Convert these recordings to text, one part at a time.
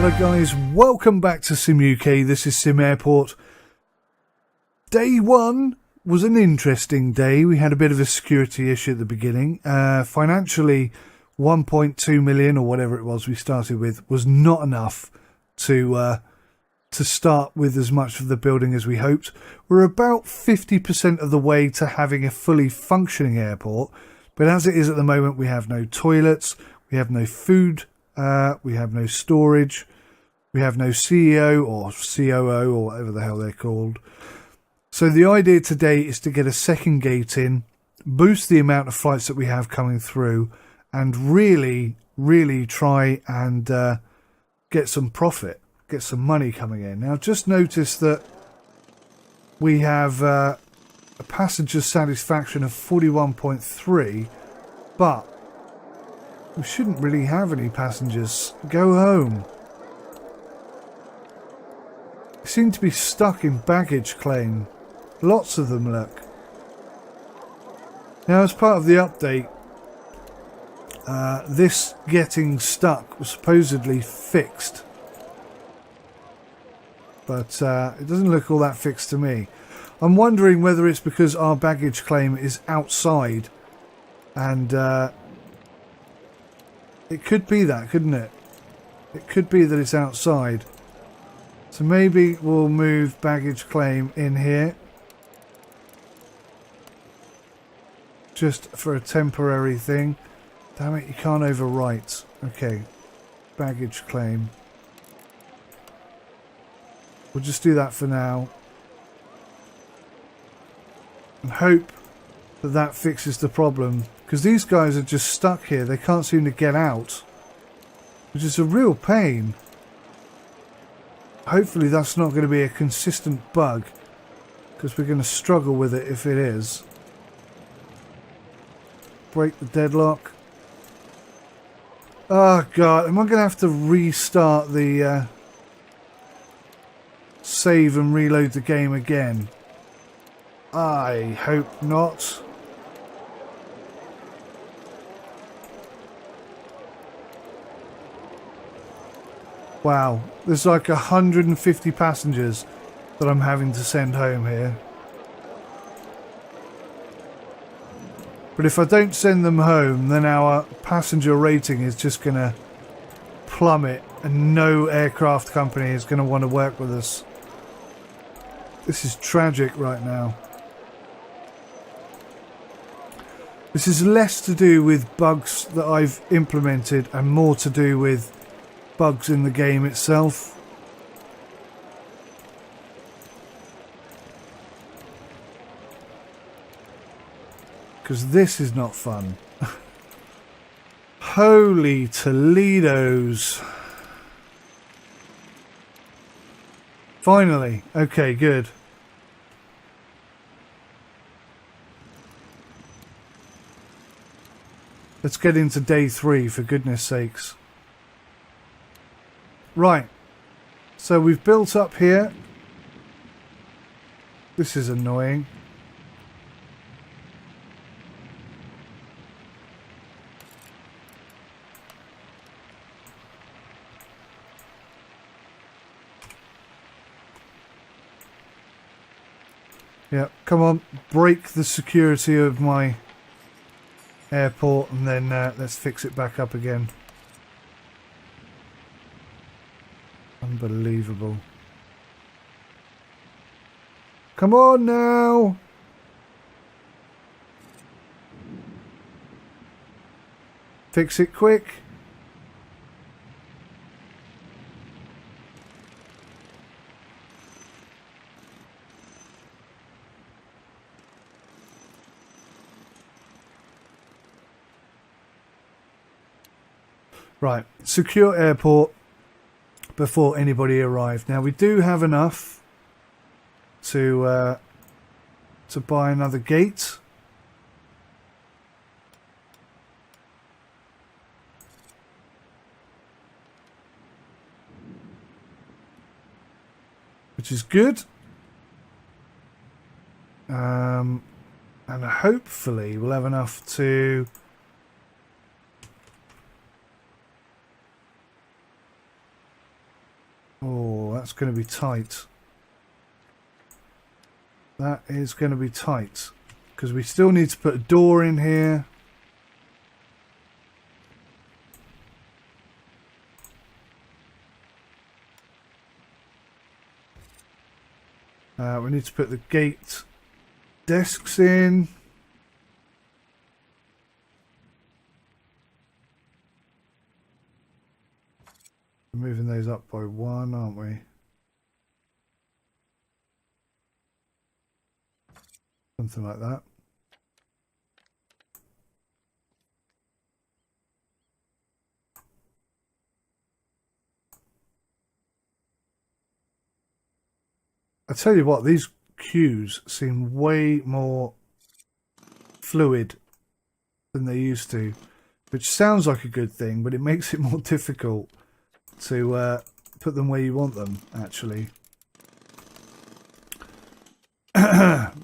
Hello guys, welcome back to Sim UK. This is SimAirport. Day one was an interesting day. We had a bit of a security issue at the beginning. Financially, 1.2 million or whatever it was we started with was not enough to start with as much of the building as we hoped. We're about 50% of the way to having a fully functioning airport, but as it is at the moment, we have no toilets, we have no food, we have no storage, we have no CEO or COO or whatever the hell they're called. So the idea today is to get a second gate in, boost the amount of flights that we have coming through, and really try and get some profit, get some money coming in. Now just notice that we have a passenger satisfaction of 41.3, but we shouldn't really have any passengers. Go home. We seem to be stuck in baggage claim. Lots of them, look. Now, as part of the update, this getting stuck was supposedly fixed. But it doesn't look all that fixed to me. I'm wondering whether it's because our baggage claim is outside. And it could be that, couldn't it? It could be that it's outside. So maybe we'll move baggage claim in here. Just for a temporary thing. Damn it, you can't overwrite. Okay. Baggage claim. We'll just do that for now. And hope that that fixes the problem. Because these guys are just stuck here. They can't seem to get out. Which is a real pain. Hopefully that's not going to be a consistent bug. Because we're going to struggle with it if it is. Break the deadlock. Oh god, am I going to have to restart the save and reload the game again? I hope not. Wow, there's like 150 passengers that I'm having to send home here. But if I don't send them home, then our passenger rating is just going to plummet and no aircraft company is going to want to work with us. This is tragic right now. This is less to do with bugs that I've implemented and more to do with bugs in the game itself. Because this is not fun. Holy Toledos. Finally. Okay, good. Let's get into day 3 for goodness sakes. Right. So we've built up here. This is annoying. Yeah, come on, break the security of my airport and then let's fix it back up again. Unbelievable. Come on now! Fix it quick. Right, secure airport before anybody arrived. Now we do have enough to buy another gate. Which is good. And hopefully we'll have enough to That's going to be tight. That is going to be tight. Because we still need to put a door in here. We need to put the gate desks in. We're moving those up by one, aren't we? Something like that. I tell you what, these queues seem way more fluid than they used to, which sounds like a good thing, but it makes it more difficult to put them where you want them, actually.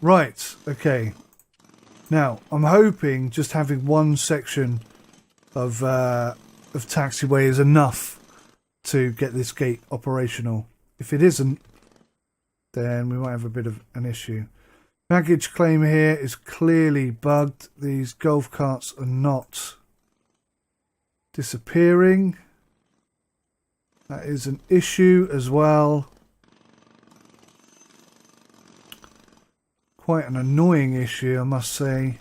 Right, okay. Now, I'm hoping just having one section of taxiway is enough to get this gate operational. If it isn't, then we might have a bit of an issue. Baggage claim here is clearly bugged. These golf carts are not disappearing. That is an issue as well. Quite an annoying issue, I must say.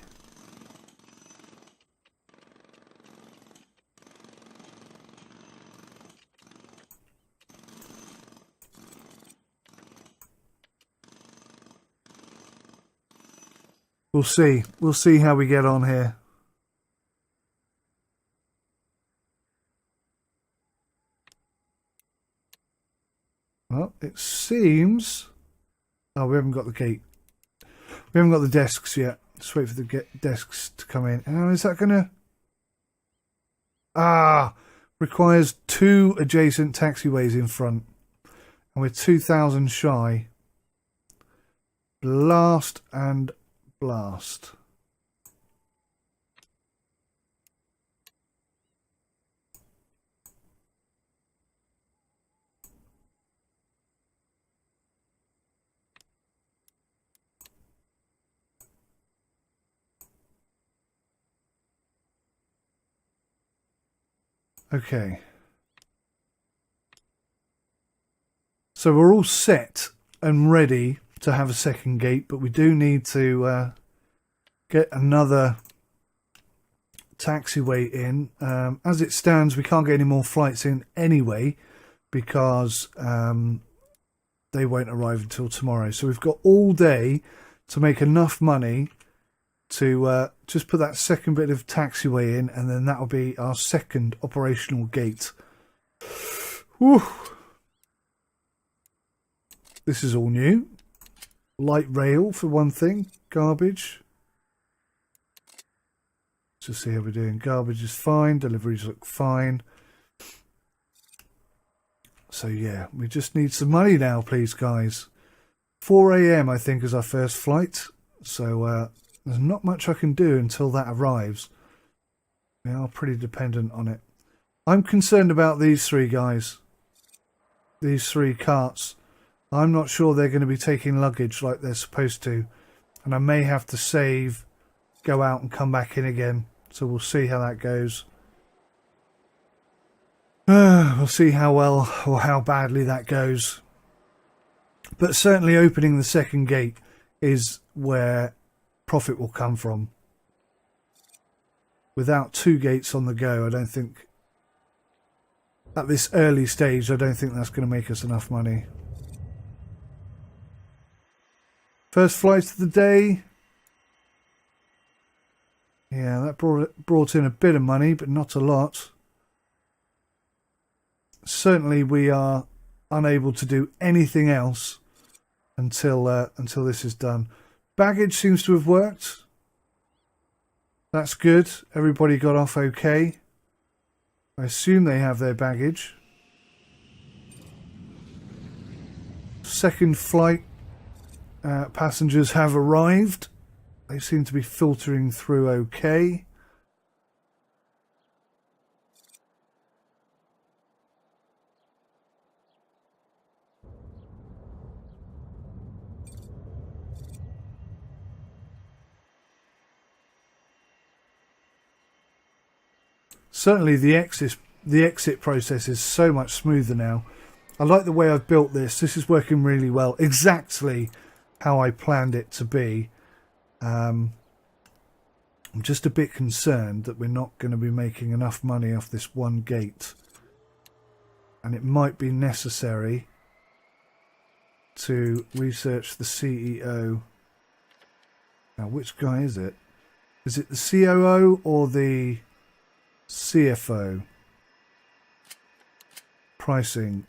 We'll see. We'll see how we get on here. Well, it seems... Oh, we haven't got the gate. We haven't got the desks yet. Just wait for the desks to come in. Oh, is that going to... Ah! Requires 2 adjacent taxiways in front. And we're 2,000 shy. Blast and blast. Okay. So we're all set and ready to have a second gate, but we do need to get another taxiway in. As it stands, we can't get any more flights in anyway because they won't arrive until tomorrow. So we've got all day to make enough money to just put that second bit of taxiway in, and then that will be our second operational gate. Whew. This is all new. Light rail for one thing. Garbage. Just see how we're doing. Garbage is fine. Deliveries look fine. So yeah, we just need some money now, please, guys. 4 AM I think is our first flight. So there's not much I can do until that arrives. We are pretty dependent on it. I'm concerned about these 3 guys. These 3 carts. I'm not sure they're going to be taking luggage like they're supposed to. And I may have to save, go out and come back in again. So we'll see how that goes. We'll see how well or how badly that goes. But certainly opening the second gate is where profit will come from. Without 2 gates on the go, I don't think, at this early stage, I don't think that's going to make us enough money. First flight of the day. Yeah, that brought in a bit of money, but not a lot. Certainly we are unable to do anything else until this is done. Baggage seems to have worked. That's good. Everybody got off okay. I assume they have their baggage. Second flight passengers have arrived. They seem to be filtering through okay. certainly the exit process is so much smoother now. I like the way I've built this. This is working really well. Exactly how I planned it to be. I'm just a bit concerned that we're not going to be making enough money off this one gate. And it might be necessary to research the CEO. Now, which guy is it? Is it the COO or the CFO? Pricing.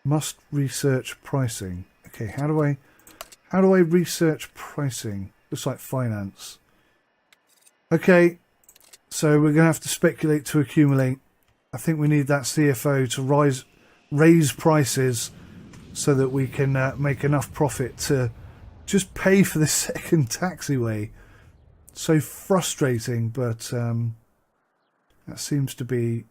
Must research pricing. Okay, how do I research pricing? Looks like finance. Okay, so we're going to have to speculate to accumulate. I think we need that CFO to raise prices so that we can make enough profit to just pay for the second taxiway. So frustrating, but that seems to be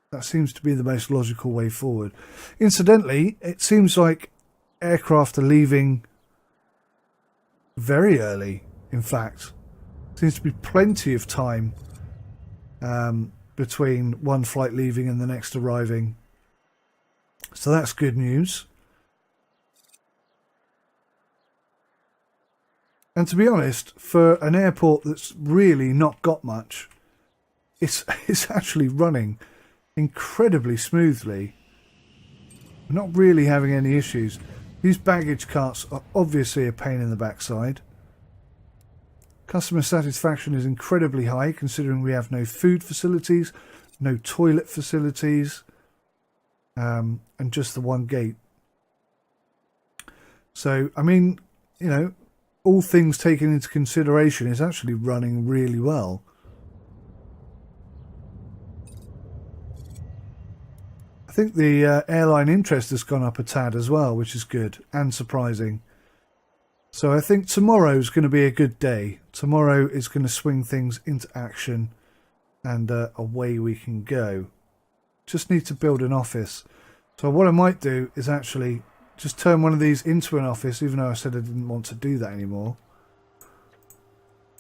the most logical way forward. Incidentally, it seems like aircraft are leaving very early. In fact, seems to be plenty of time between one flight leaving and the next arriving. So that's good news. And to be honest, for an airport that's really not got much, it's actually running incredibly smoothly. We're not really having any issues. These baggage carts are obviously a pain in the backside. Customer satisfaction is incredibly high considering we have no food facilities, no toilet facilities, and just the one gate. So, I mean, you know, all things taken into consideration, is actually running really well. I think the airline interest has gone up a tad as well, which is good and surprising. So I think tomorrow's going to be a good day. Tomorrow is going to swing things into action and away we can go. Just need to build an office. So what I might do is actually just turn one of these into an office, even though I said I didn't want to do that anymore.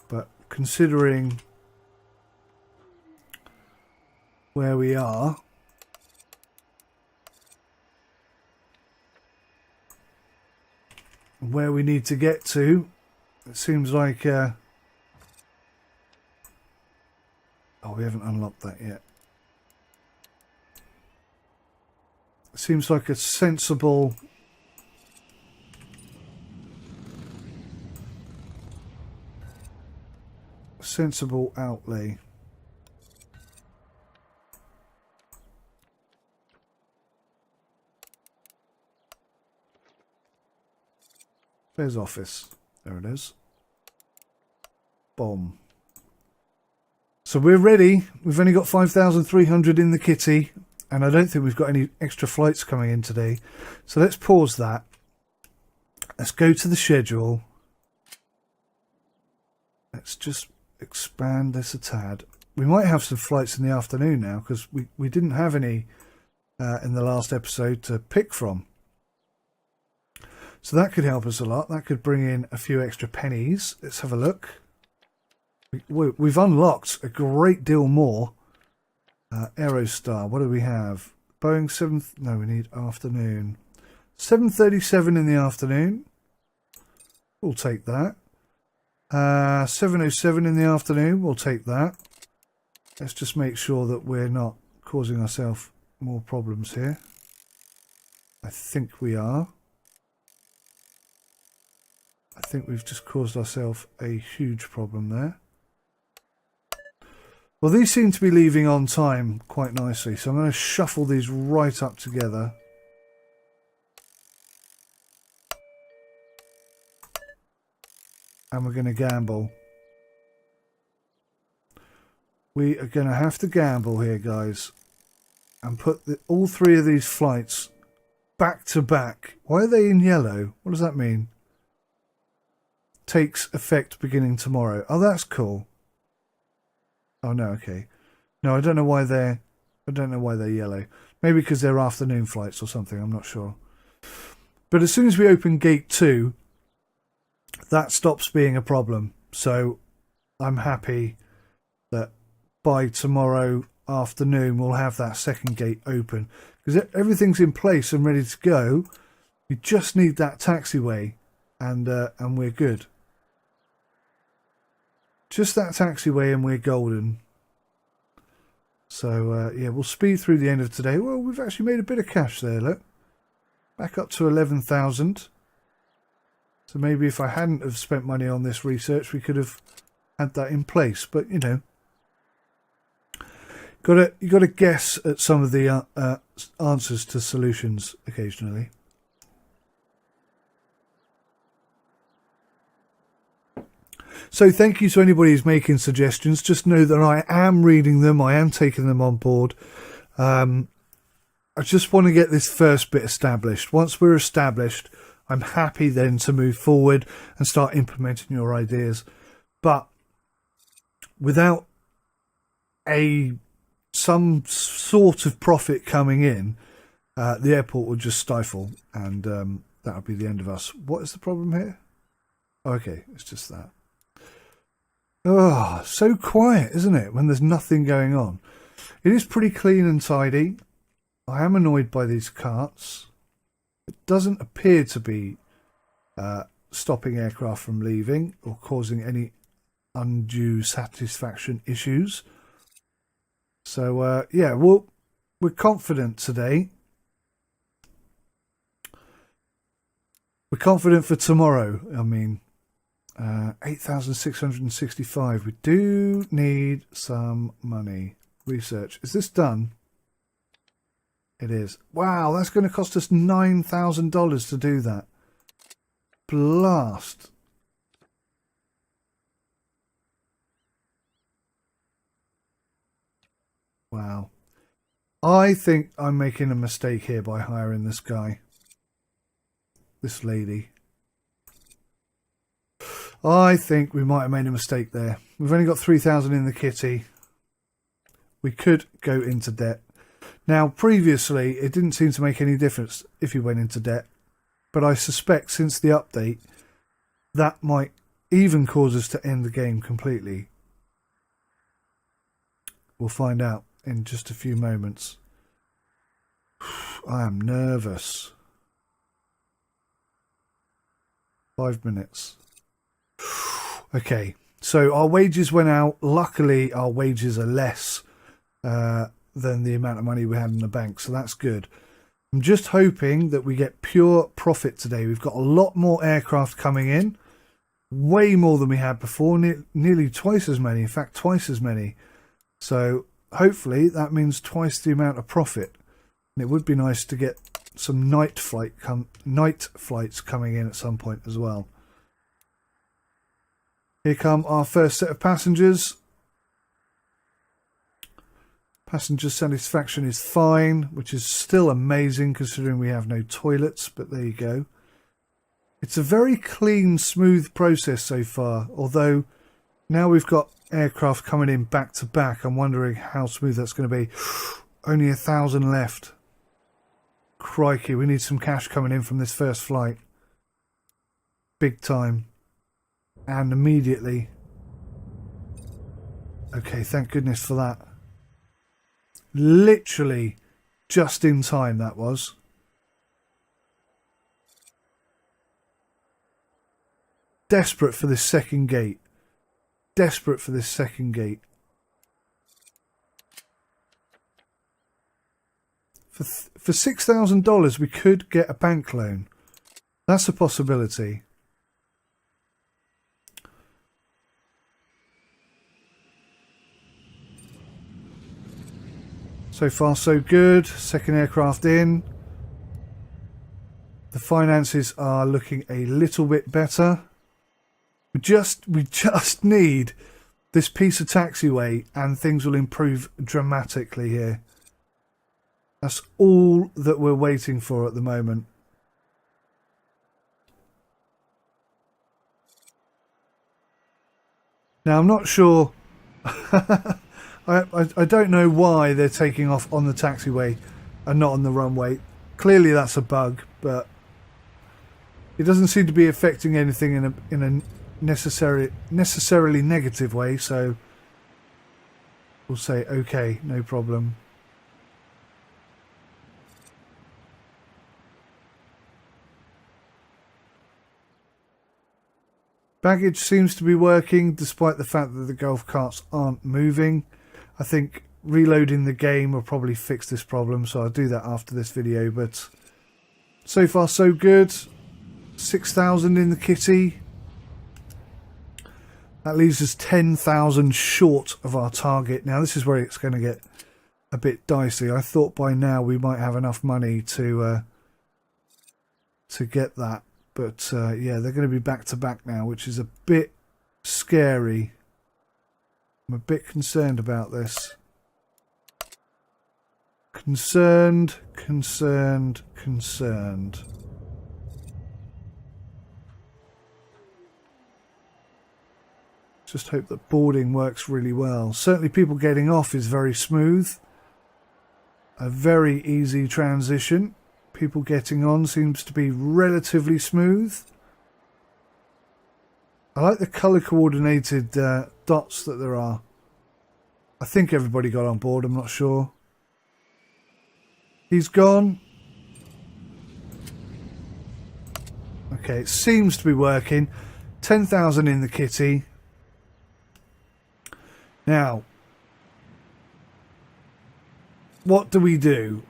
But considering where we are, where we need to get to, it seems like oh, we haven't unlocked that yet. It seems like a sensible outlay. There's office. There it is. Boom. So we're ready. We've only got 5,300 in the kitty, and I don't think we've got any extra flights coming in today. So let's pause that. Let's go to the schedule. Let's just expand this a tad. We might have some flights in the afternoon now, because we didn't have any in the last episode to pick from. So that could help us a lot. That could bring in a few extra pennies. Let's have a look. We've unlocked a great deal more. Aerostar, what do we have? Boeing 7... No, we need afternoon. 737 in the afternoon. We'll take that. 707 in the afternoon. We'll take that. Let's just make sure that we're not causing ourselves more problems here. I think we are. I think we've just caused ourselves a huge problem there. Well, these seem to be leaving on time quite nicely, so I'm going to shuffle these right up together. And we're going to gamble. We are going to have to gamble here, guys. And put all three of these flights back to back. Why are they in yellow? What does that mean? Takes effect beginning tomorrow. Oh, that's cool. Oh no, okay. No, I don't know why they're yellow. Maybe because they're afternoon flights or something, I'm not sure. But as soon as we open gate 2, that stops being a problem. So I'm happy that by tomorrow afternoon we'll have that second gate open, because everything's in place and ready to go. You just need that taxiway, and we're good. Just that taxiway and we're golden. So yeah, we'll speed through the end of today. Well, we've actually made a bit of cash there, look. Back up to 11,000. So maybe if I hadn't have spent money on this research, we could have had that in place. But, you know, you got to guess at some of the answers to solutions occasionally. So thank you to anybody who's making suggestions. Just know that I am reading them. I am taking them on board. I just want to get this first bit established. Once we're established, I'm happy then to move forward and start implementing your ideas. But without some sort of profit coming in, the airport will just stifle, and that'll be the end of us. What is the problem here? Okay, it's just that. Oh, so quiet, isn't it, when there's nothing going on? It is pretty clean and tidy. I am annoyed by these carts. It doesn't appear to be stopping aircraft from leaving or causing any undue satisfaction issues. So, yeah, we're confident today. We're confident for tomorrow, I mean. 8,665. We do need some money. Research. Is this done? It is. Wow, that's going to cost us $9,000 to do that. Blast. Wow. I think I'm making a mistake here by hiring this guy. This lady. I think we might have made a mistake there. We've only got 3,000 in the kitty. We could go into debt. Now, previously, it didn't seem to make any difference if you went into debt. But I suspect since the update, that might even cause us to end the game completely. We'll find out in just a few moments. I am nervous. 5 minutes. Okay, so our wages went out. Luckily, our wages are less than the amount of money we had in the bank, so that's good. I'm just hoping that we get pure profit today. We've got a lot more aircraft coming in, way more than we had before, nearly twice as many, in fact twice as many. So hopefully that means twice the amount of profit. And it would be nice to get some night flights coming in at some point as well. Here come our first set of passengers. Passenger satisfaction is fine, which is still amazing considering we have no toilets, but there you go. It's a very clean, smooth process so far, although now we've got aircraft coming in back to back. I'm wondering how smooth that's going to be. Only 1,000 left. Crikey, we need some cash coming in from this first flight. Big time. And immediately. Okay, thank goodness for that. Literally just in time that was. Desperate for this second gate. Desperate for this second gate. For $6,000 we could get a bank loan. That's a possibility. So far so good. Second aircraft in. The finances are looking a little bit better. We just need this piece of taxiway and things will improve dramatically here. That's all that we're waiting for at the moment. Now I'm not sure. I don't know why they're taking off on the taxiway and not on the runway. Clearly that's a bug, but It doesn't seem to be affecting anything in a necessarily negative way, so we'll say okay, no problem. Baggage seems to be working despite the fact that the golf carts aren't moving. I think reloading the game will probably fix this problem, so I'll do that after this video, but so far so good. 6,000 in the kitty. That leaves us 10,000 short of our target. Now this is where it's going to get a bit dicey. I thought by now we might have enough money to get that, but yeah, they're going to be back to back now, which is a bit scary. I'm a bit concerned about this. Concerned. Just hope that boarding works really well. Certainly people getting off is very smooth. A very easy transition. People getting on seems to be relatively smooth. I like the colour coordinated dots that there are. I think everybody got on board, I'm not sure. He's gone. Okay, it seems to be working. 10,000 in the kitty. Now, what do we do?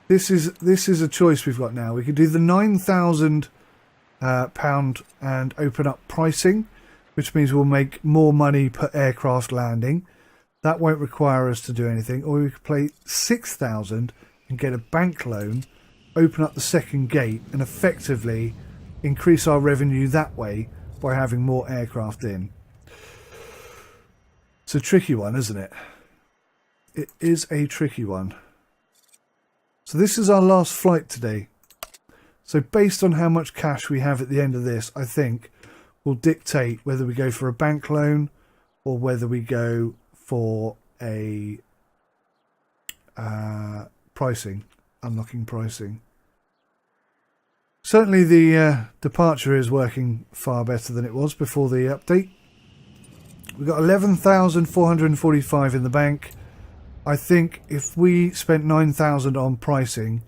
This is a choice we've got now. We could do the £9,000 and open up pricing, which means we'll make more money per aircraft landing. That won't require us to do anything. Or we could play 6,000 and get a bank loan, open up the second gate, and effectively increase our revenue that way by having more aircraft in. It's a tricky one, isn't it? It is a tricky one. So this is our last flight today. So based on how much cash we have at the end of this, I think will dictate whether we go for a bank loan or whether we go for a unlocking pricing. Certainly the departure is working far better than it was before the update. We've got 11,445 in the bank. I think if we spent 9,000 on pricing,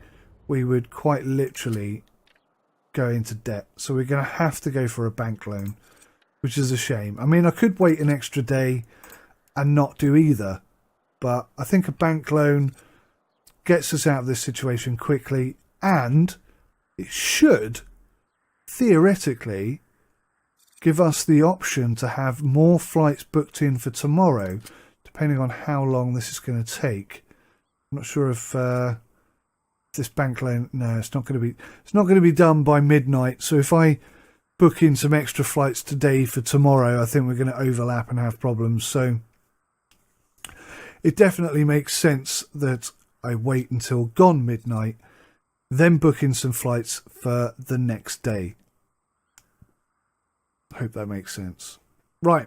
we would quite literally go into debt. So we're going to have to go for a bank loan, which is a shame. I mean, I could wait an extra day and not do either, but I think a bank loan gets us out of this situation quickly, and it should theoretically give us the option to have more flights booked in for tomorrow, depending on how long this is going to take. I'm not sure if this bank loan, no, it's not going to be done by midnight. So if I book in some extra flights today for tomorrow, I think we're going to overlap and have problems. So it definitely makes sense that I wait until gone midnight, then book in some flights for the next day. Hope that makes sense. Right.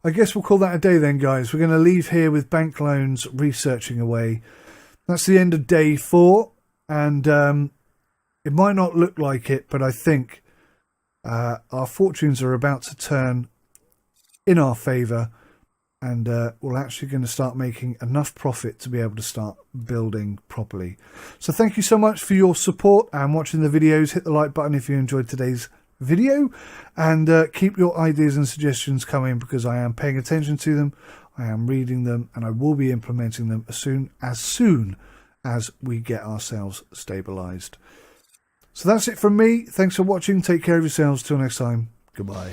I guess we'll call that a day then, guys. We're going to leave here with bank loans researching away. That's the end of day 4. And it might not look like it, but I think our fortunes are about to turn in our favour. And we're actually going to start making enough profit to be able to start building properly. So thank you so much for your support and watching the videos. Hit the like button if you enjoyed today's video, and keep your ideas and suggestions coming, because I am paying attention to them, I am reading them, and I will be implementing them as soon as we get ourselves stabilized. So that's it from me. Thanks for watching. Take care of yourselves. Till next time. Goodbye.